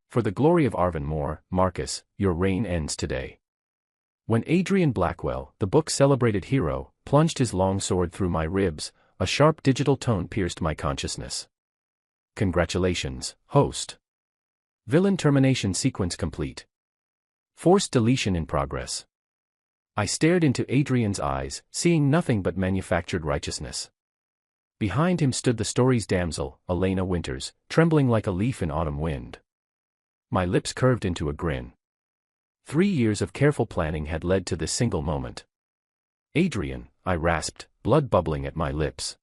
For the glory of Arvin Moore, Marcus, your reign ends today. When Adrian Blackwell, the book's celebrated hero, plunged his long sword through my ribs, a sharp digital tone pierced my consciousness. Congratulations, host. Villain termination sequence complete. Forced deletion in progress. I stared into Adrian's eyes, seeing nothing but manufactured righteousness. Behind him stood the story's damsel, Elena Winters, trembling like a leaf in autumn wind. My lips curved into a grin. 3 years of careful planning had led to this single moment. Adrian, I rasped, blood bubbling at my lips.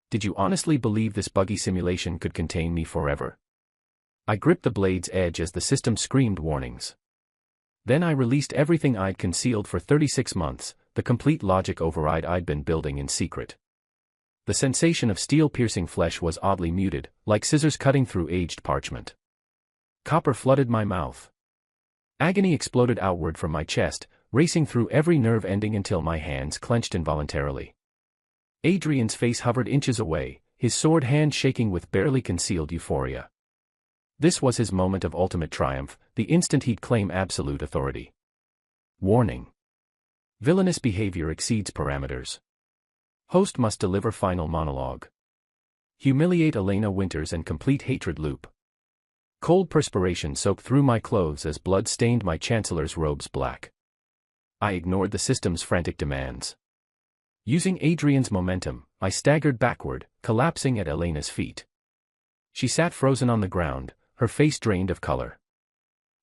Did you honestly believe this buggy simulation could contain me forever? I gripped the blade's edge as the system screamed warnings. Then I released everything I'd concealed for 36 months, the complete logic override I'd been building in secret. The sensation of steel-piercing flesh was oddly muted, like scissors cutting through aged parchment. Copper flooded my mouth. Agony exploded outward from my chest, racing through every nerve ending until my hands clenched involuntarily. Adrian's face hovered inches away, his sword hand shaking with barely concealed euphoria. This was his moment of ultimate triumph, the instant he'd claim absolute authority. Warning. Villainous behavior exceeds parameters. Host must deliver final monologue. Humiliate Elena Winters and complete hatred loop. Cold perspiration soaked through my clothes as blood stained my chancellor's robes black. I ignored the system's frantic demands. Using Adrian's momentum, I staggered backward, collapsing at Elena's feet. She sat frozen on the ground, her face drained of color.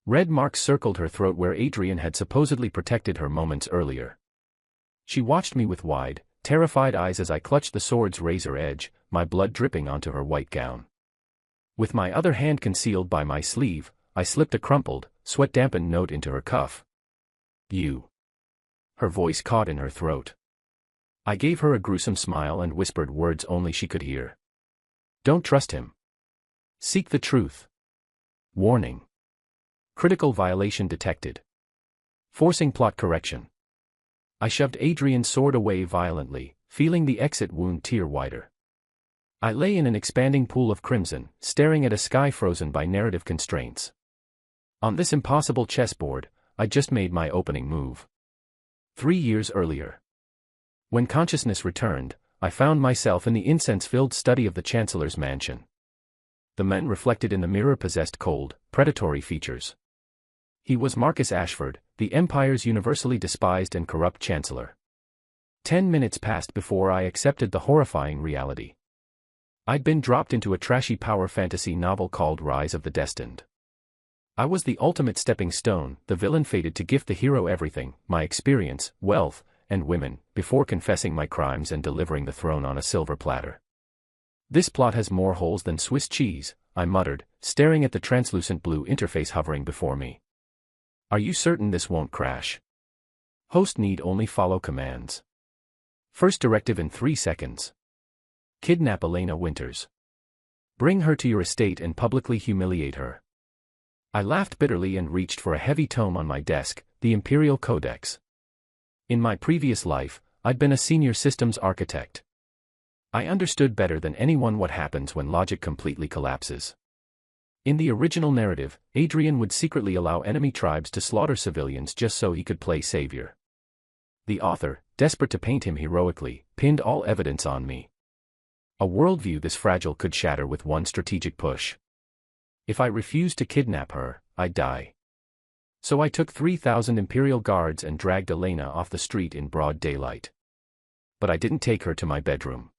Red marks circled her throat where Adrian had supposedly protected her moments earlier. She watched me with wide, terrified eyes as I clutched the sword's razor edge, my blood dripping onto her white gown. With my other hand concealed by my sleeve, I slipped a crumpled, sweat-dampened note into her cuff. You. Her voice caught in her throat. I gave her a gruesome smile and whispered words only she could hear. Don't trust him. Seek the truth. Warning. Critical violation detected. Forcing plot correction. I shoved Adrian's sword away violently, feeling the exit wound tear wider. I lay in an expanding pool of crimson, staring at a sky frozen by narrative constraints. On this impossible chessboard, I just made my opening move. 3 years earlier. When consciousness returned, I found myself in the incense-filled study of the Chancellor's mansion. The man reflected in the mirror possessed cold, predatory features. He was Marcus Ashford, the Empire's universally despised and corrupt Chancellor. 10 minutes passed before I accepted the horrifying reality. I'd been dropped into a trashy power fantasy novel called Rise of the Destined. I was the ultimate stepping stone, the villain fated to gift the hero everything, my experience, wealth, and women, before confessing my crimes and delivering the throne on a silver platter. This plot has more holes than Swiss cheese, I muttered, staring at the translucent blue interface hovering before me. Are you certain this won't crash? Host need only follow commands. First directive in 3 seconds. Kidnap Elena Winters. Bring her to your estate and publicly humiliate her. I laughed bitterly and reached for a heavy tome on my desk, the Imperial Codex. In my previous life, I'd been a senior systems architect. I understood better than anyone what happens when logic completely collapses. In the original narrative, Adrian would secretly allow enemy tribes to slaughter civilians just so he could play savior. The author, desperate to paint him heroically, pinned all evidence on me. A worldview this fragile could shatter with one strategic push. If I refused to kidnap her, I'd die. So I took 3,000 Imperial guards and dragged Elena off the street in broad daylight. But I didn't take her to my bedroom.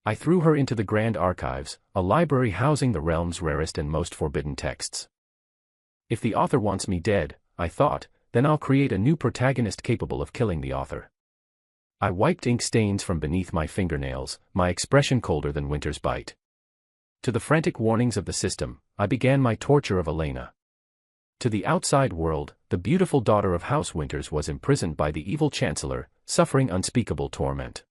I threw her into the Grand Archives, a library housing the realm's rarest and most forbidden texts. If the author wants me dead, I thought, then I'll create a new protagonist capable of killing the author. I wiped ink stains from beneath my fingernails, my expression colder than winter's bite. To the frantic warnings of the system, I began my torture of Elena. To the outside world, the beautiful daughter of House Winters was imprisoned by the evil Chancellor, suffering unspeakable torment.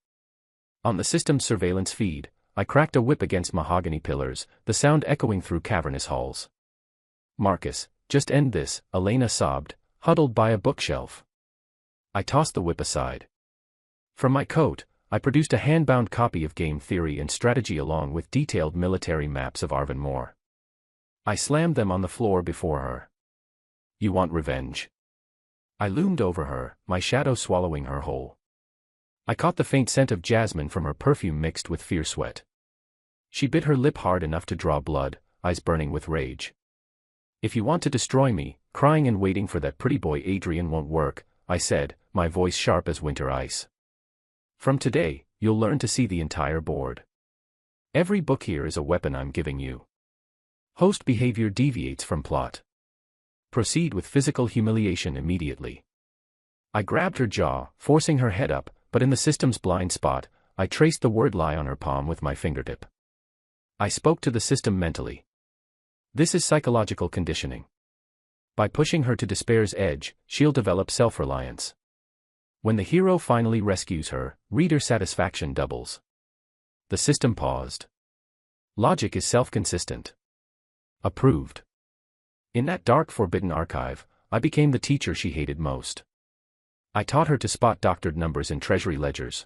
On the system's surveillance feed, I cracked a whip against mahogany pillars, the sound echoing through cavernous halls. Marcus, just end this, Elena sobbed, huddled by a bookshelf. I tossed the whip aside. From my coat, I produced a hand-bound copy of Game Theory and Strategy along with detailed military maps of Arvin Moore. I slammed them on the floor before her. You want revenge? I loomed over her, my shadow swallowing her whole. I caught the faint scent of jasmine from her perfume mixed with fear sweat. She bit her lip hard enough to draw blood, eyes burning with rage. If you want to destroy me, crying and waiting for that pretty boy Adrian won't work, I said, my voice sharp as winter ice. From today, you'll learn to see the entire board. Every book here is a weapon I'm giving you. Host behavior deviates from plot. Proceed with physical humiliation immediately. I grabbed her jaw, forcing her head up, but in the system's blind spot, I traced the word lie on her palm with my fingertip. I spoke to the system mentally. This is psychological conditioning. By pushing her to despair's edge, she'll develop self-reliance. When the hero finally rescues her, reader satisfaction doubles. The system paused. Logic is self-consistent. Approved. In that dark, forbidden archive, I became the teacher she hated most. I taught her to spot doctored numbers in treasury ledgers.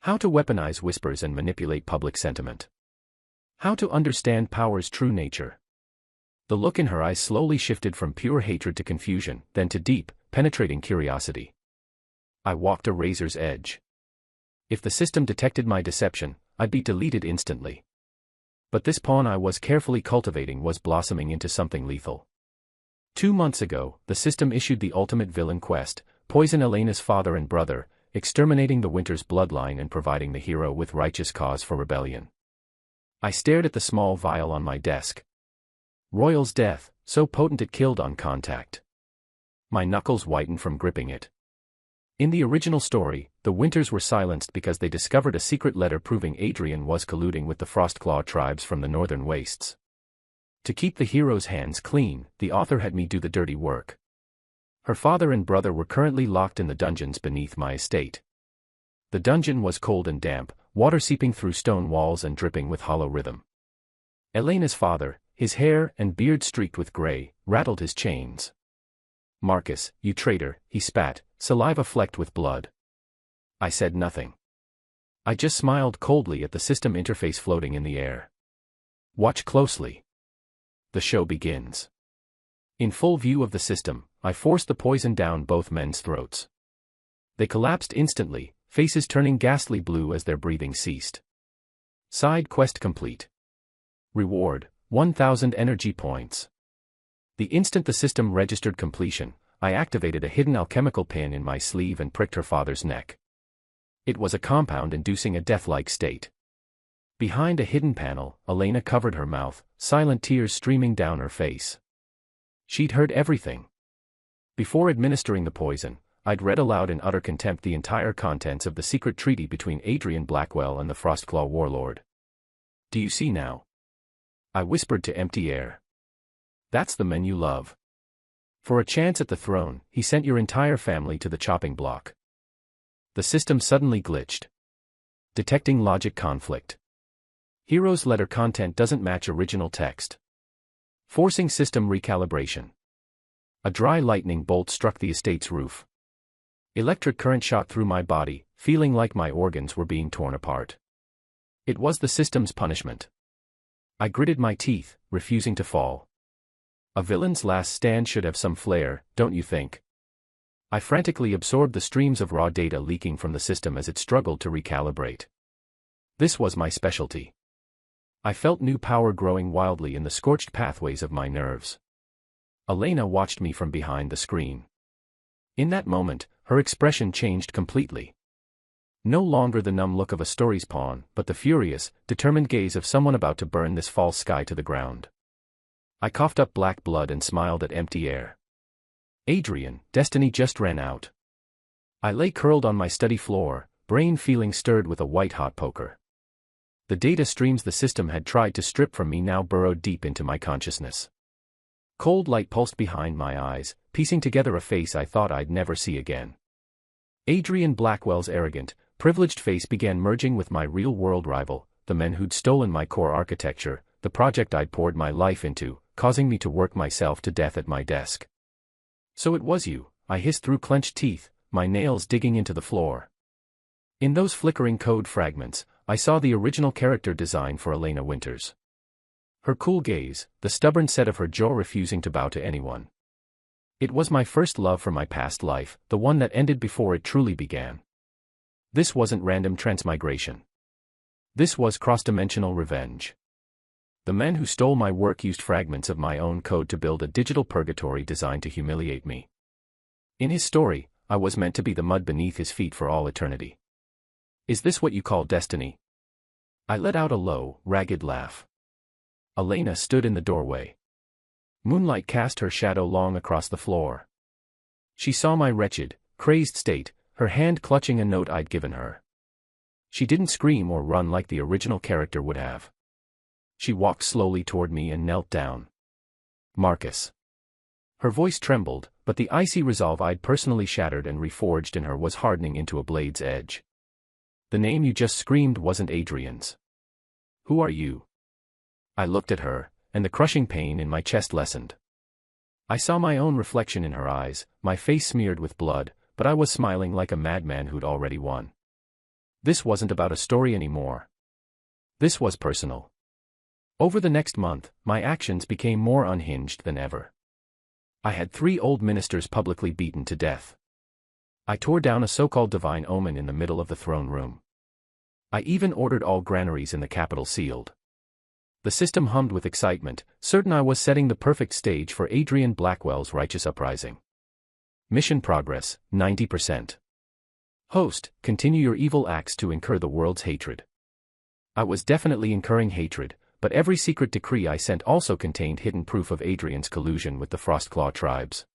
How to weaponize whispers and manipulate public sentiment. How to understand power's true nature. The look in her eyes slowly shifted from pure hatred to confusion, then to deep, penetrating curiosity. I walked a razor's edge. If the system detected my deception, I'd be deleted instantly. But this pawn I was carefully cultivating was blossoming into something lethal. 2 months ago, the system issued the ultimate villain quest, poison Elena's father and brother, exterminating the Winter's bloodline and providing the hero with righteous cause for rebellion. I stared at the small vial on my desk. Royal's death, so potent it killed on contact. My knuckles whitened from gripping it. In the original story, the Winters were silenced because they discovered a secret letter proving Adrian was colluding with the Frostclaw tribes from the northern wastes. To keep the hero's hands clean, the author had me do the dirty work. Her father and brother were currently locked in the dungeons beneath my estate. The dungeon was cold and damp, water seeping through stone walls and dripping with hollow rhythm. Elena's father, his hair and beard streaked with gray, rattled his chains. "Marcus, you traitor," he spat, saliva flecked with blood. I said nothing. I just smiled coldly at the system interface floating in the air. Watch closely. The show begins. In full view of the system, I forced the poison down both men's throats. They collapsed instantly, faces turning ghastly blue as their breathing ceased. Side quest complete. Reward, 1,000 energy points. The instant the system registered completion, I activated a hidden alchemical pin in my sleeve and pricked her father's neck. It was a compound inducing a death-like state. Behind a hidden panel, Elena covered her mouth, silent tears streaming down her face. She'd heard everything. Before administering the poison, I'd read aloud in utter contempt the entire contents of the secret treaty between Adrian Blackwell and the Frostclaw warlord. "Do you see now?" I whispered to empty air. "That's the men you love. For a chance at the throne, he sent your entire family to the chopping block." The system suddenly glitched. Detecting logic conflict. Hero's letter content doesn't match original text. Forcing system recalibration. A dry lightning bolt struck the estate's roof. Electric current shot through my body, feeling like my organs were being torn apart. It was the system's punishment. I gritted my teeth, refusing to fall. A villain's last stand should have some flair, don't you think? I frantically absorbed the streams of raw data leaking from the system as it struggled to recalibrate. This was my specialty. I felt new power growing wildly in the scorched pathways of my nerves. Elena watched me from behind the screen. In that moment, her expression changed completely. No longer the numb look of a story's pawn, but the furious, determined gaze of someone about to burn this false sky to the ground. I coughed up black blood and smiled at empty air. Adrian, destiny just ran out. I lay curled on my study floor, brain feeling stirred with a white-hot poker. The data streams the system had tried to strip from me now burrowed deep into my consciousness. Cold light pulsed behind my eyes, piecing together a face I thought I'd never see again. Adrian Blackwell's arrogant, privileged face began merging with my real-world rival, the men who'd stolen my core architecture, the project I'd poured my life into, causing me to work myself to death at my desk. "So it was you," I hissed through clenched teeth, my nails digging into the floor. In those flickering code fragments, I saw the original character design for Elena Winters. Her cool gaze, the stubborn set of her jaw refusing to bow to anyone. It was my first love for my past life, the one that ended before it truly began. This wasn't random transmigration. This was cross-dimensional revenge. The men who stole my work used fragments of my own code to build a digital purgatory designed to humiliate me. In his story, I was meant to be the mud beneath his feet for all eternity. Is this what you call destiny? I let out a low, ragged laugh. Elena stood in the doorway. Moonlight cast her shadow long across the floor. She saw my wretched, crazed state, her hand clutching a note I'd given her. She didn't scream or run like the original character would have. She walked slowly toward me and knelt down. Marcus. Her voice trembled, but the icy resolve I'd personally shattered and reforged in her was hardening into a blade's edge. The name you just screamed wasn't Adrian's. Who are you? I looked at her, and the crushing pain in my chest lessened. I saw my own reflection in her eyes, my face smeared with blood, but I was smiling like a madman who'd already won. This wasn't about a story anymore. This was personal. Over the next month, my actions became more unhinged than ever. I had 3 old ministers publicly beaten to death. I tore down a so-called divine omen in the middle of the throne room. I even ordered all granaries in the capital sealed. The system hummed with excitement, certain I was setting the perfect stage for Adrian Blackwell's righteous uprising. Mission progress, 90%. Host, continue your evil acts to incur the world's hatred. I was definitely incurring hatred, but every secret decree I sent also contained hidden proof of Adrian's collusion with the Frostclaw tribes.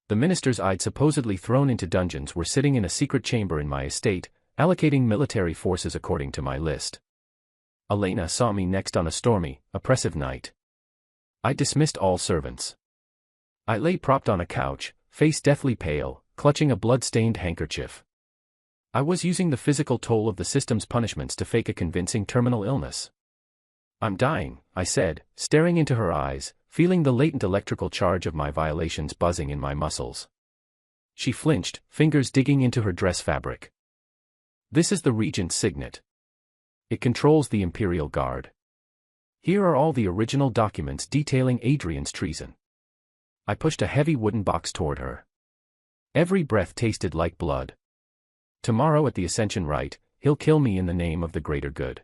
The ministers I'd supposedly thrown into dungeons were sitting in a secret chamber in my estate, allocating military forces according to my list. Elena saw me next on a stormy, oppressive night. I dismissed all servants. I lay propped on a couch, face deathly pale, clutching a blood-stained handkerchief. I was using the physical toll of the system's punishments to fake a convincing terminal illness. I'm dying, I said, staring into her eyes, feeling the latent electrical charge of my violations buzzing in my muscles. She flinched, fingers digging into her dress fabric. This is the Regent's signet. It controls the Imperial Guard. Here are all the original documents detailing Adrian's treason. I pushed a heavy wooden box toward her. Every breath tasted like blood. Tomorrow at the Ascension Rite, he'll kill me in the name of the greater good.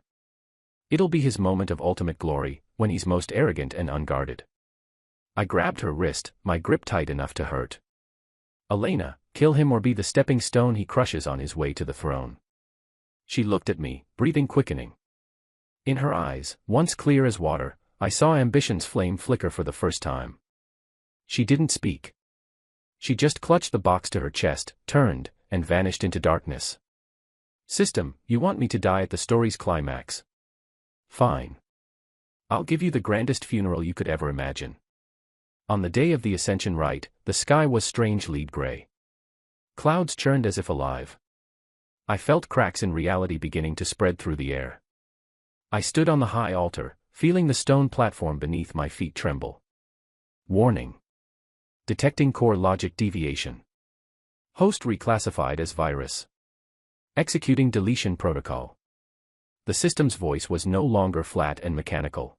It'll be his moment of ultimate glory, when he's most arrogant and unguarded. I grabbed her wrist, my grip tight enough to hurt. Elena, kill him or be the stepping stone he crushes on his way to the throne. She looked at me, breathing quickening. In her eyes, once clear as water, I saw ambition's flame flicker for the first time. She didn't speak. She just clutched the box to her chest, turned, and vanished into darkness. System, you want me to die at the story's climax? Fine. I'll give you the grandest funeral you could ever imagine. On the day of the Ascension Rite, the sky was strange lead gray. Clouds churned as if alive. I felt cracks in reality beginning to spread through the air. I stood on the high altar, feeling the stone platform beneath my feet tremble. Warning. Detecting core logic deviation. Host reclassified as virus. Executing deletion protocol. The system's voice was no longer flat and mechanical.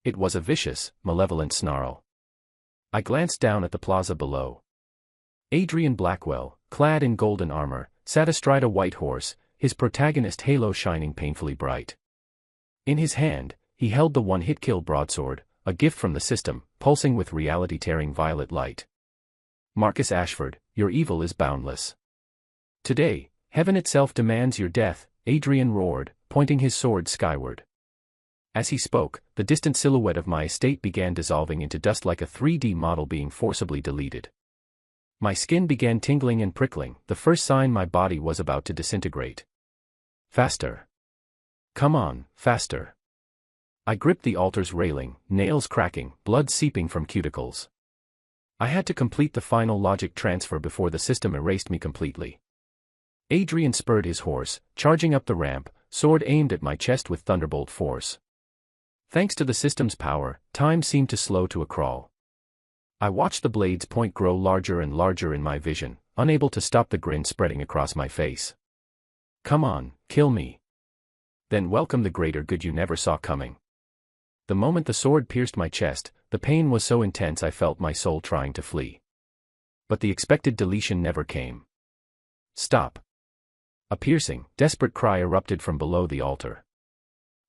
It was a vicious, malevolent snarl. I glanced down at the plaza below. Adrian Blackwell, clad in golden armor, sat astride a white horse, his protagonist halo shining painfully bright. In his hand, he held the one-hit kill broadsword, a gift from the system, pulsing with reality-tearing violet light. Marcus Ashford, your evil is boundless. Today, heaven itself demands your death, Adrian roared, pointing his sword skyward. As he spoke, the distant silhouette of my estate began dissolving into dust like a 3D model being forcibly deleted. My skin began tingling and prickling, the first sign my body was about to disintegrate. Faster. Come on, faster. I gripped the altar's railing, nails cracking, blood seeping from cuticles. I had to complete the final logic transfer before the system erased me completely. Adrian spurred his horse, charging up the ramp, sword aimed at my chest with thunderbolt force. Thanks to the system's power, time seemed to slow to a crawl. I watched the blade's point grow larger and larger in my vision, unable to stop the grin spreading across my face. Come on, kill me. Then welcome the greater good you never saw coming. The moment the sword pierced my chest, the pain was so intense I felt my soul trying to flee. But the expected deletion never came. Stop. A piercing, desperate cry erupted from below the altar.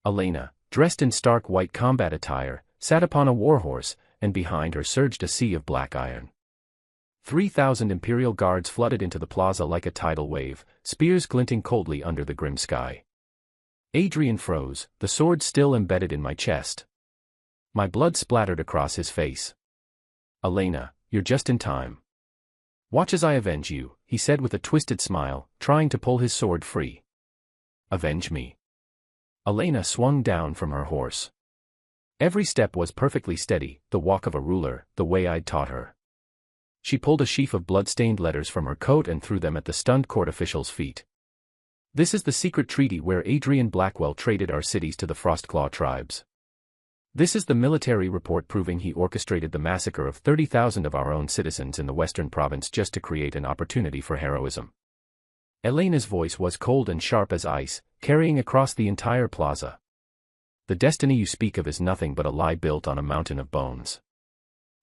Elena, dressed in stark white combat attire, sat upon a warhorse, and behind her surged a sea of black iron. 3,000 Imperial guards flooded into the plaza like a tidal wave, spears glinting coldly under the grim sky. Adrian froze, the sword still embedded in my chest. My blood splattered across his face. Elena, you're just in time. Watch as I avenge you, he said with a twisted smile, trying to pull his sword free. Avenge me. Elena swung down from her horse. Every step was perfectly steady, the walk of a ruler, the way I'd taught her. She pulled a sheaf of blood-stained letters from her coat and threw them at the stunned court official's feet. This is the secret treaty where Adrian Blackwell traded our cities to the Frostclaw tribes. This is the military report proving he orchestrated the massacre of 30,000 of our own citizens in the western province just to create an opportunity for heroism. Elena's voice was cold and sharp as ice, carrying across the entire plaza. The destiny you speak of is nothing but a lie built on a mountain of bones.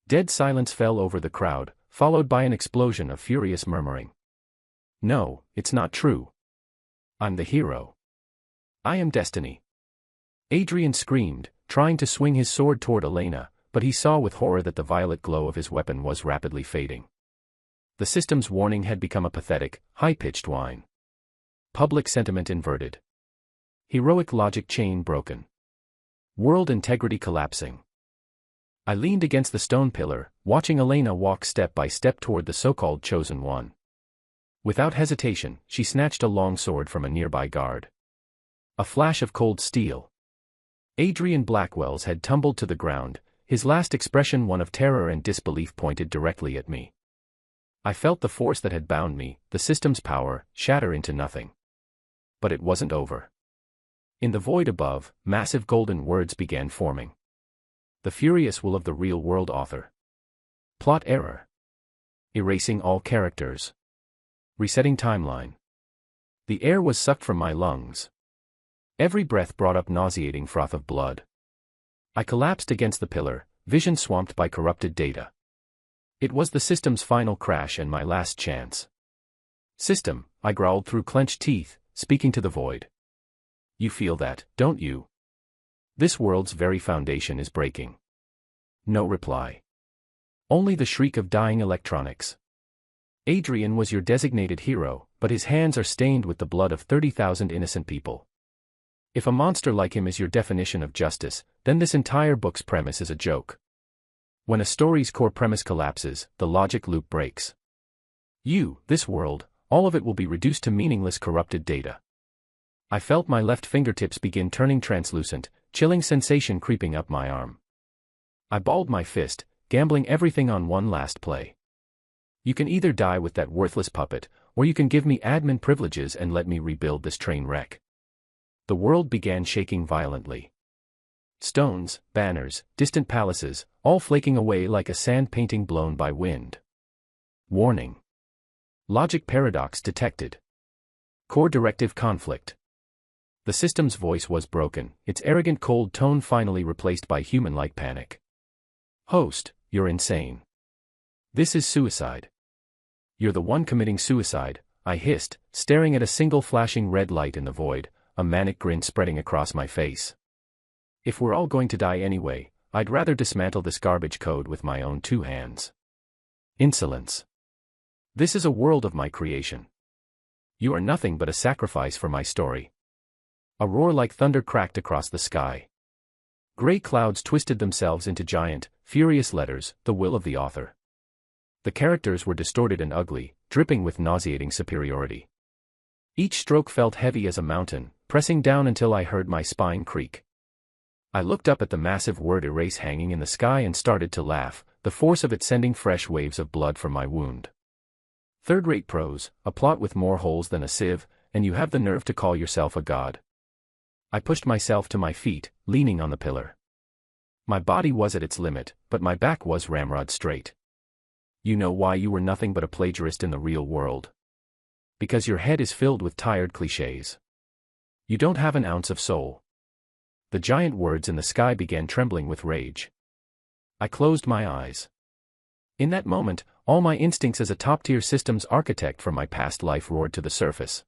Dead silence fell over the crowd, followed by an explosion of furious murmuring. No, it's not true. I'm the hero. I am destiny. Adrian screamed, trying to swing his sword toward Elena, but he saw with horror that the violet glow of his weapon was rapidly fading. The system's warning had become a pathetic, high-pitched whine. Public sentiment inverted. Heroic logic chain broken. World integrity collapsing. I leaned against the stone pillar, watching Elena walk step by step toward the so-called chosen one. Without hesitation, she snatched a long sword from a nearby guard. A flash of cold steel. Adrian Blackwell's had tumbled to the ground, his last expression one of terror and disbelief pointed directly at me. I felt the force that had bound me, the system's power, shatter into nothing. But it wasn't over. In the void above, massive golden words began forming. The furious will of the real-world author. Plot error. Erasing all characters. Resetting timeline. The air was sucked from my lungs. Every breath brought up nauseating froth of blood. I collapsed against the pillar, vision swamped by corrupted data. It was the system's final crash and my last chance. System, I growled through clenched teeth, speaking to the void. You feel that, don't you? This world's very foundation is breaking. No reply. Only the shriek of dying electronics. Adrian was your designated hero, but his hands are stained with the blood of 30,000 innocent people. If a monster like him is your definition of justice, then this entire book's premise is a joke. When a story's core premise collapses, the logic loop breaks. You, this world, all of it will be reduced to meaningless corrupted data. I felt my left fingertips begin turning translucent, chilling sensation creeping up my arm. I balled my fist, gambling everything on one last play. You can either die with that worthless puppet, or you can give me admin privileges and let me rebuild this train wreck. The world began shaking violently. Stones, banners, distant palaces, all flaking away like a sand painting blown by wind. Warning. Logic paradox detected. Core directive conflict. The system's voice was broken, its arrogant cold tone finally replaced by human-like panic. Host, you're insane. This is suicide. You're the one committing suicide, I hissed, staring at a single flashing red light in the void, a manic grin spreading across my face. If we're all going to die anyway, I'd rather dismantle this garbage code with my own two hands. Insolence. This is a world of my creation. You are nothing but a sacrifice for my story. A roar like thunder cracked across the sky. Gray clouds twisted themselves into giant, furious letters, the will of the author. The characters were distorted and ugly, dripping with nauseating superiority. Each stroke felt heavy as a mountain, pressing down until I heard my spine creak. I looked up at the massive word erase hanging in the sky and started to laugh, the force of it sending fresh waves of blood from my wound. Third-rate prose, a plot with more holes than a sieve, and you have the nerve to call yourself a god. I pushed myself to my feet, leaning on the pillar. My body was at its limit, but my back was ramrod straight. You know why you were nothing but a plagiarist in the real world. Because your head is filled with tired clichés. You don't have an ounce of soul. The giant words in the sky began trembling with rage. I closed my eyes. In that moment, all my instincts as a top-tier systems architect from my past life roared to the surface.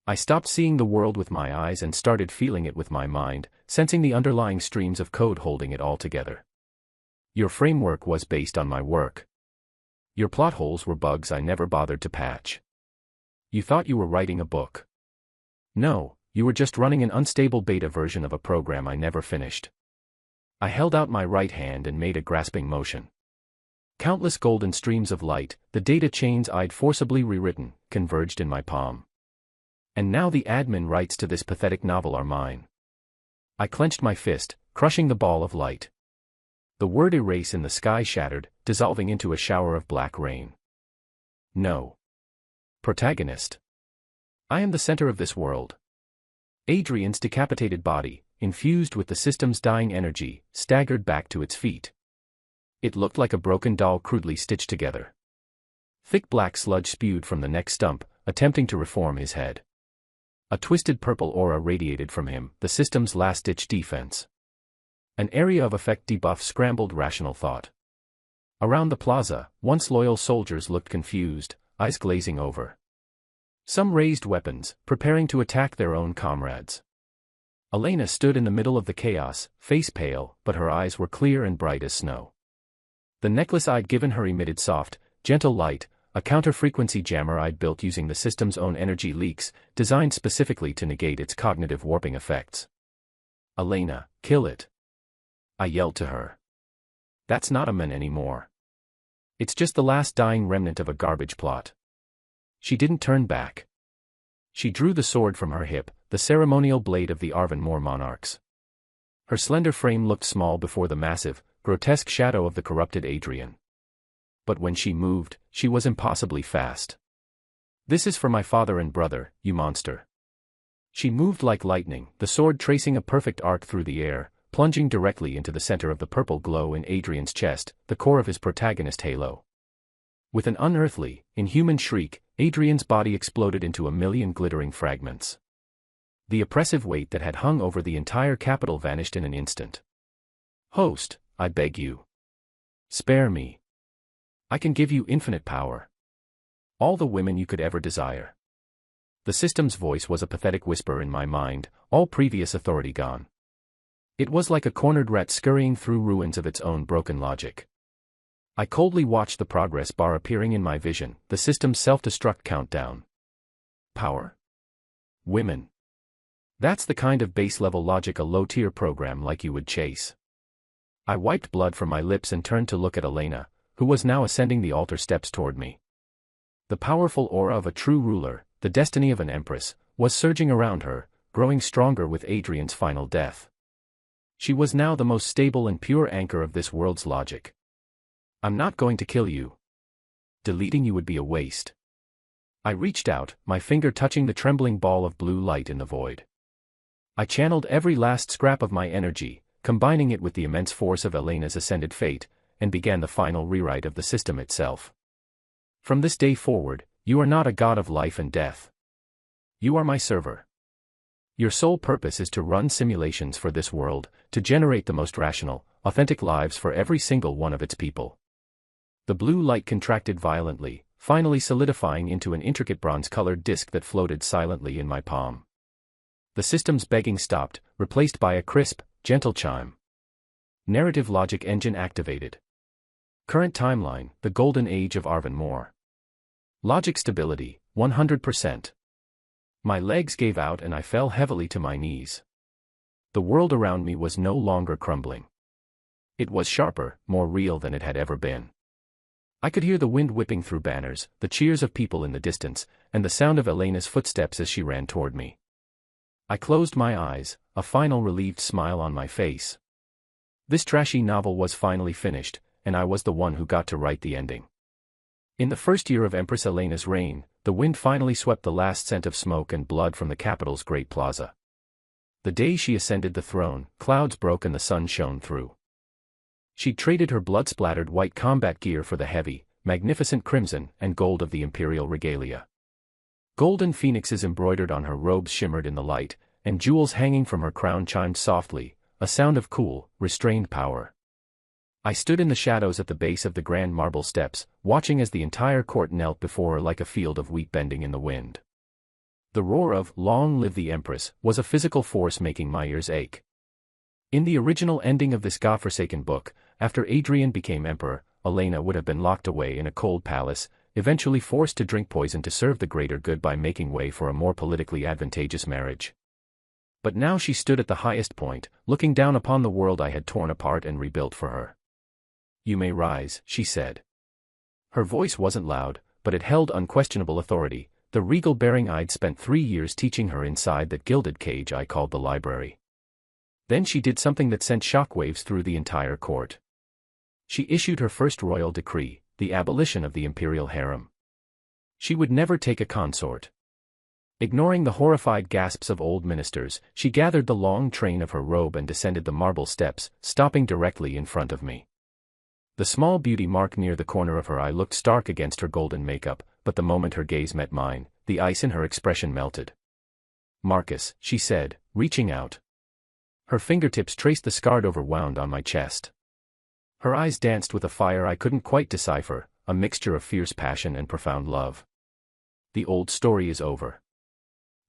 I stopped seeing the world with my eyes and started feeling it with my mind, sensing the underlying streams of code holding it all together. Your framework was based on my work. Your plot holes were bugs I never bothered to patch. You thought you were writing a book. No, you were just running an unstable beta version of a program I never finished. I held out my right hand and made a grasping motion. Countless golden streams of light, the data chains I'd forcibly rewritten, converged in my palm. And now the admin rights to this pathetic novel are mine. I clenched my fist, crushing the ball of light. The word erase in the sky shattered, dissolving into a shower of black rain. No. Protagonist. I am the center of this world. Adrian's decapitated body, infused with the system's dying energy, staggered back to its feet. It looked like a broken doll crudely stitched together. Thick black sludge spewed from the neck stump, attempting to reform his head. A twisted purple aura radiated from him, the system's last-ditch defense. An area of effect debuff scrambled rational thought. Around the plaza, once loyal soldiers looked confused, eyes glazing over. Some raised weapons, preparing to attack their own comrades. Elena stood in the middle of the chaos, face pale, but her eyes were clear and bright as snow. The necklace I'd given her emitted soft, gentle light, a counter-frequency jammer I'd built using the system's own energy leaks, designed specifically to negate its cognitive warping effects. Elena, kill it. I yelled to her. That's not a man anymore. It's just the last dying remnant of a garbage plot. She didn't turn back. She drew the sword from her hip, the ceremonial blade of the Arvenmore monarchs. Her slender frame looked small before the massive, grotesque shadow of the corrupted Adrian. But when she moved, she was impossibly fast. This is for my father and brother, you monster. She moved like lightning, the sword tracing a perfect arc through the air, plunging directly into the center of the purple glow in Adrian's chest, the core of his protagonist halo. With an unearthly, inhuman shriek, Adrian's body exploded into a million glittering fragments. The oppressive weight that had hung over the entire capital vanished in an instant. Host, I beg you. Spare me. I can give you infinite power. All the women you could ever desire. The system's voice was a pathetic whisper in my mind, all previous authority gone. It was like a cornered rat scurrying through ruins of its own broken logic. I coldly watched the progress bar appearing in my vision, the system's self-destruct countdown. Power. Women. That's the kind of base-level logic a low-tier program like you would chase. I wiped blood from my lips and turned to look at Elena, who was now ascending the altar steps toward me. The powerful aura of a true ruler, the destiny of an empress, was surging around her, growing stronger with Adrian's final death. She was now the most stable and pure anchor of this world's logic. I'm not going to kill you. Deleting you would be a waste. I reached out, my finger touching the trembling ball of blue light in the void. I channeled every last scrap of my energy, combining it with the immense force of Elena's ascended fate, and began the final rewrite of the system itself. From this day forward, you are not a god of life and death. You are my server. Your sole purpose is to run simulations for this world, to generate the most rational, authentic lives for every single one of its people. The blue light contracted violently, finally solidifying into an intricate bronze-colored disk that floated silently in my palm. The system's begging stopped, replaced by a crisp, gentle chime. Narrative logic engine activated. Current timeline, the golden age of Arvenmore. Logic stability, 100%. My legs gave out and I fell heavily to my knees. The world around me was no longer crumbling. It was sharper, more real than it had ever been. I could hear the wind whipping through banners, the cheers of people in the distance, and the sound of Elena's footsteps as she ran toward me. I closed my eyes, a final relieved smile on my face. This trashy novel was finally finished, and I was the one who got to write the ending. In the first year of Empress Elena's reign, the wind finally swept the last scent of smoke and blood from the capital's great plaza. The day she ascended the throne, clouds broke and the sun shone through. She traded her blood-splattered white combat gear for the heavy, magnificent crimson and gold of the imperial regalia. Golden phoenixes embroidered on her robes shimmered in the light, and jewels hanging from her crown chimed softly, a sound of cool, restrained power. I stood in the shadows at the base of the grand marble steps, watching as the entire court knelt before her like a field of wheat bending in the wind. The roar of "Long live the Empress" was a physical force making my ears ache. In the original ending of this godforsaken book, after Adrian became emperor, Elena would have been locked away in a cold palace, eventually forced to drink poison to serve the greater good by making way for a more politically advantageous marriage. But now she stood at the highest point, looking down upon the world I had torn apart and rebuilt for her. "You may rise," she said. Her voice wasn't loud, but it held unquestionable authority, the regal bearing I'd spent 3 years teaching her inside that gilded cage I called the library. Then she did something that sent shockwaves through the entire court. She issued her first royal decree, the abolition of the imperial harem. She would never take a consort. Ignoring the horrified gasps of old ministers, she gathered the long train of her robe and descended the marble steps, stopping directly in front of me. The small beauty mark near the corner of her eye looked stark against her golden makeup, but the moment her gaze met mine, the ice in her expression melted. "Marcus," she said, reaching out. Her fingertips traced the scarred overwound on my chest. Her eyes danced with a fire I couldn't quite decipher, a mixture of fierce passion and profound love. "The old story is over.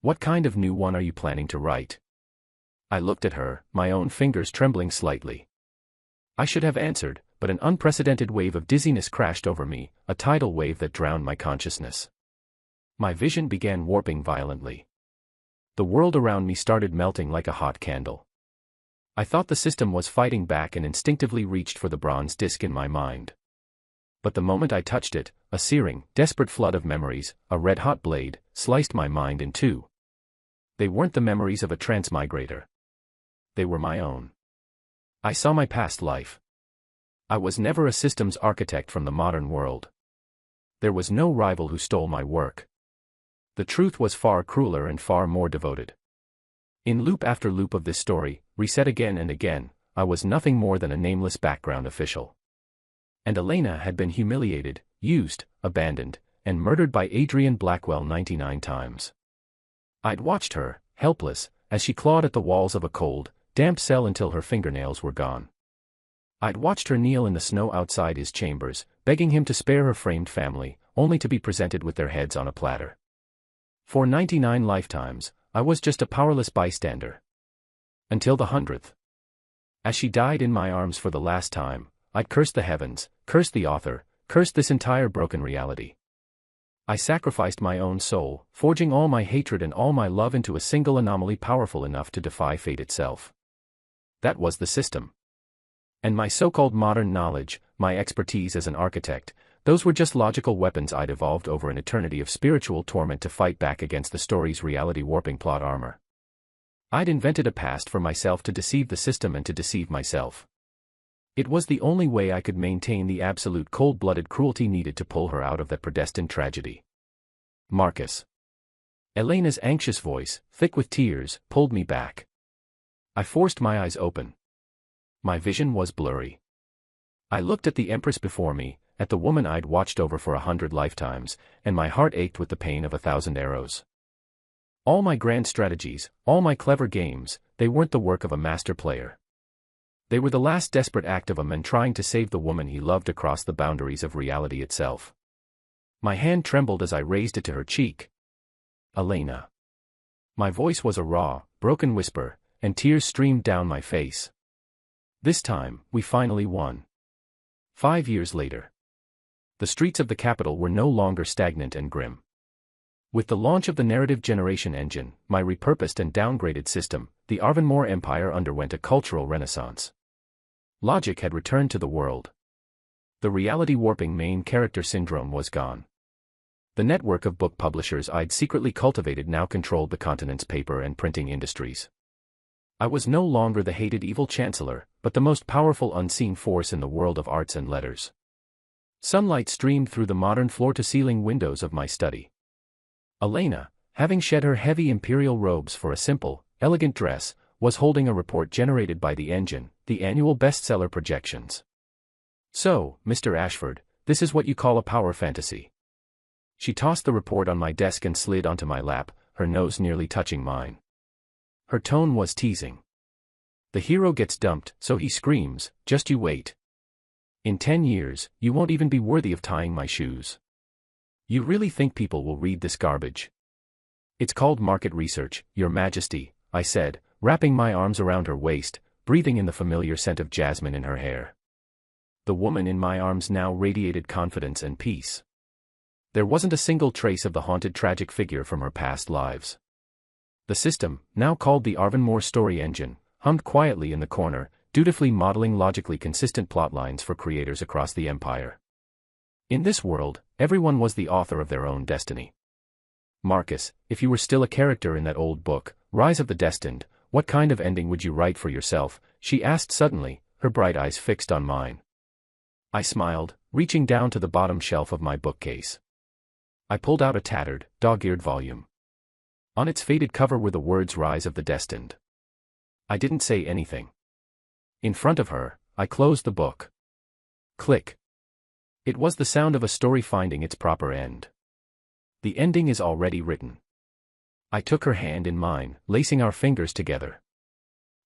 What kind of new one are you planning to write?" I looked at her, my own fingers trembling slightly. I should have answered, but an unprecedented wave of dizziness crashed over me, a tidal wave that drowned my consciousness. My vision began warping violently. The world around me started melting like a hot candle. I thought the system was fighting back and instinctively reached for the bronze disc in my mind. But the moment I touched it, a searing, desperate flood of memories, a red-hot blade, sliced my mind in two. They weren't the memories of a transmigrator. They were my own. I saw my past life. I was never a systems architect from the modern world. There was no rival who stole my work. The truth was far crueler and far more devoted. In loop after loop of this story, reset again and again, I was nothing more than a nameless background official. And Elena had been humiliated, used, abandoned, and murdered by Adrian Blackwell 99 times. I'd watched her, helpless, as she clawed at the walls of a cold, damp cell until her fingernails were gone. I'd watched her kneel in the snow outside his chambers, begging him to spare her framed family, only to be presented with their heads on a platter. For 99 lifetimes, I was just a powerless bystander. Until the 100th. As she died in my arms for the last time, I'd cursed the heavens, cursed the author, cursed this entire broken reality. I sacrificed my own soul, forging all my hatred and all my love into a single anomaly powerful enough to defy fate itself. That was the system. And my so-called modern knowledge, my expertise as an architect, those were just logical weapons I'd evolved over an eternity of spiritual torment to fight back against the story's reality-warping plot armor. I'd invented a past for myself to deceive the system and to deceive myself. It was the only way I could maintain the absolute cold-blooded cruelty needed to pull her out of that predestined tragedy. "Marcus." Elena's anxious voice, thick with tears, pulled me back. I forced my eyes open. My vision was blurry. I looked at the Empress before me, at the woman I'd watched over for 100 lifetimes, and my heart ached with the pain of 1,000 arrows. All my grand strategies, all my clever games, they weren't the work of a master player. They were the last desperate act of a man trying to save the woman he loved across the boundaries of reality itself. My hand trembled as I raised it to her cheek. "Elena." My voice was a raw, broken whisper, and tears streamed down my face. This time, we finally won. 5 years later. The streets of the capital were no longer stagnant and grim. With the launch of the narrative generation engine, my repurposed and downgraded system, the Arvenmore Empire underwent a cultural renaissance. Logic had returned to the world. The reality-warping main character syndrome was gone. The network of book publishers I'd secretly cultivated now controlled the continent's paper and printing industries. I was no longer the hated evil chancellor, but the most powerful unseen force in the world of arts and letters. Sunlight streamed through the modern floor-to-ceiling windows of my study. Elena, having shed her heavy imperial robes for a simple, elegant dress, was holding a report generated by the engine, the annual bestseller projections. "So, Mr. Ashford, this is what you call a power fantasy." She tossed the report on my desk and slid onto my lap, her nose nearly touching mine. Her tone was teasing. The hero gets dumped, so he screams, just you wait. In 10 years, you won't even be worthy of tying my shoes. You really think people will read this garbage? It's called market research, Your Majesty, I said, wrapping my arms around her waist, breathing in the familiar scent of jasmine in her hair. The woman in my arms now radiated confidence and peace. There wasn't a single trace of the haunted tragic figure from her past lives. The system, now called the Arvin Story Engine, hummed quietly in the corner, dutifully modeling logically consistent plotlines for creators across the empire. In this world, everyone was the author of their own destiny. Marcus, if you were still a character in that old book, Rise of the Destined, what kind of ending would you write for yourself? She asked suddenly, her bright eyes fixed on mine. I smiled, reaching down to the bottom shelf of my bookcase. I pulled out a tattered, dog-eared volume. On its faded cover were the words Rise of the Destined. I didn't say anything. In front of her, I closed the book. Click. It was the sound of a story finding its proper end. The ending is already written. I took her hand in mine, lacing our fingers together.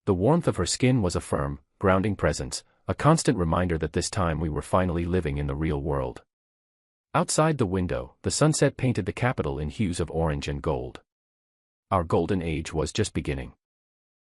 The warmth of her skin was a firm, grounding presence, a constant reminder that this time we were finally living in the real world. Outside the window, the sunset painted the capital in hues of orange and gold. Our golden age was just beginning.